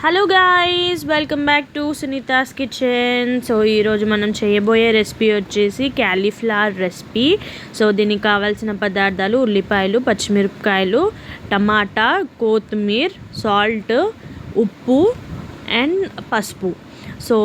Hello guys, welcome back to Sunita's kitchen. So ఈరోజు మనం చేయబోయే రెసిపీ వచ్చేసి క్యాలీఫ్లవర్ రెసిపీ. సో దీనికి కావాల్సిన పదార్థాలు ఉల్లిపాయలు, పచ్చిమిరపకాయలు, టమాటా, కొత్తిమీర, సాల్ట్, ఉప్పు అండ్ పసుపు. సో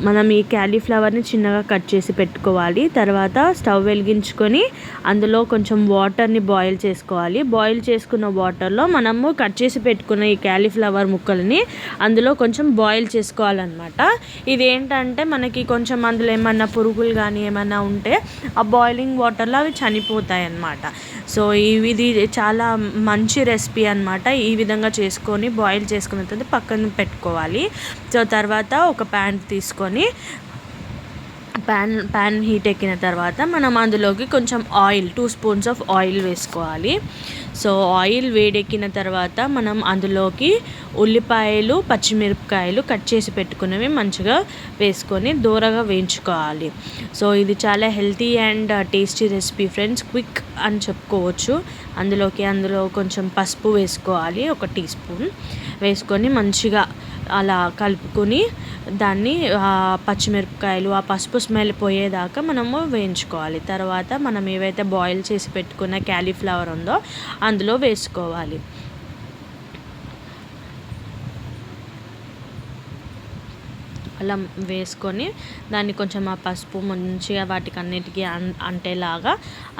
మనం ఈ క్యాలీఫ్లవర్ని చిన్నగా కట్ చేసి పెట్టుకోవాలి. తర్వాత స్టవ్ వెలిగించుకొని అందులో కొంచెం వాటర్ని బాయిల్ చేసుకోవాలి. బాయిల్ చేసుకున్న వాటర్లో మనము కట్ చేసి పెట్టుకున్న ఈ క్యాలీఫ్లవర్ ముక్కల్ని అందులో కొంచెం బాయిల్ చేసుకోవాలన్నమాట. ఇది ఏంటంటే మనకి కొంచెం అందులో ఏమన్నా పురుగులు కానీ ఏమైనా ఉంటే ఆ బాయిలింగ్ వాటర్లో అవి చనిపోతాయి అన్నమాట. సో ఇది చాలా మంచి రెసిపీ అన్నమాట. ఈ విధంగా చేసుకొని బాయిల్ చేసుకున్న తర్వాత పక్కన పెట్టుకోవాలి. సో తర్వాత ఒక ప్యాన్ తీసుకొని ప్యాన్ హీట్ ఎక్కిన తర్వాత మనం అందులోకి కొంచెం ఆయిల్ 2 స్పూన్స్ ఆఫ్ ఆయిల్ వేసుకోవాలి. సో ఆయిల్ వేడెక్కిన తర్వాత మనం అందులోకి ఉల్లిపాయలు, పచ్చిమిరపకాయలు కట్ చేసి పెట్టుకున్నవి మంచిగా వేసుకొని దూరగా వేయించుకోవాలి. సో ఇది చాలా healthy and tasty recipe friends, quick అని చెప్పుకోవచ్చు. అందులో కొంచెం పసుపు వేసుకోవాలి, 1 టీ స్పూన్ వేసుకొని మంచిగా అలా కలుపుకొని దాన్ని పచ్చిమిరపకాయలు ఆ పసుపు స్మెల్ పోయేదాకా మనము వేయించుకోవాలి. తర్వాత మనం ఏవైతే బాయిల్ చేసి పెట్టుకున్న క్యాలీఫ్లవర్ ఉందో అందులో వేసుకోవాలి. అలా వేసుకొని దాన్ని కొంచెం ఆ పసుపు మంచిగా వాటికి అన్నిటికీ అంటేలాగా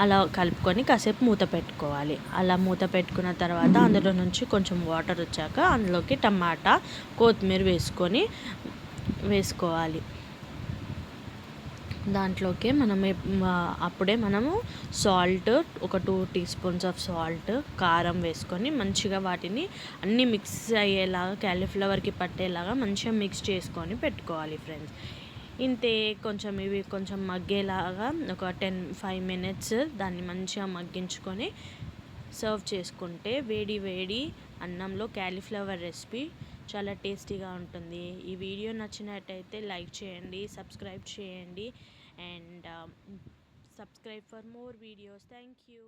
అలా కలుపుకొని కాసేపు మూత పెట్టుకోవాలి. అలా మూత పెట్టుకున్న తర్వాత అందులో నుంచి కొంచెం వాటర్ వచ్చాక అందులోకి టమాటా, కొత్తిమీర వేసుకోవాలి. దాంట్లోకి అప్పుడే మనము సాల్ట్, ఒక 2 టీ స్పూన్స్ ఆఫ్ సాల్ట్, కారం వేసుకొని మంచిగా వాటిని అన్నీ మిక్స్ అయ్యేలాగా క్యాలీఫ్లవర్కి పట్టేలాగా మంచిగా మిక్స్ చేసుకొని పెట్టుకోవాలి ఫ్రెండ్స్. ఇంతే, ఇవి కొంచెం మగ్గేలాగా ఒక 5 మినిట్స్ దాన్ని మంచిగా మగ్గించుకొని సర్వ్ చేసుకుంటే వేడి వేడి అన్నంలో క్యాలీఫ్లవర్ రెసిపీ చాలా టేస్టీగా ఉంటుంది. ఈ వీడియో నచ్చినట్టయితే లైక్ చేయండి, సబ్స్క్రైబ్ చేయండి and subscribe for more videos. Thank you.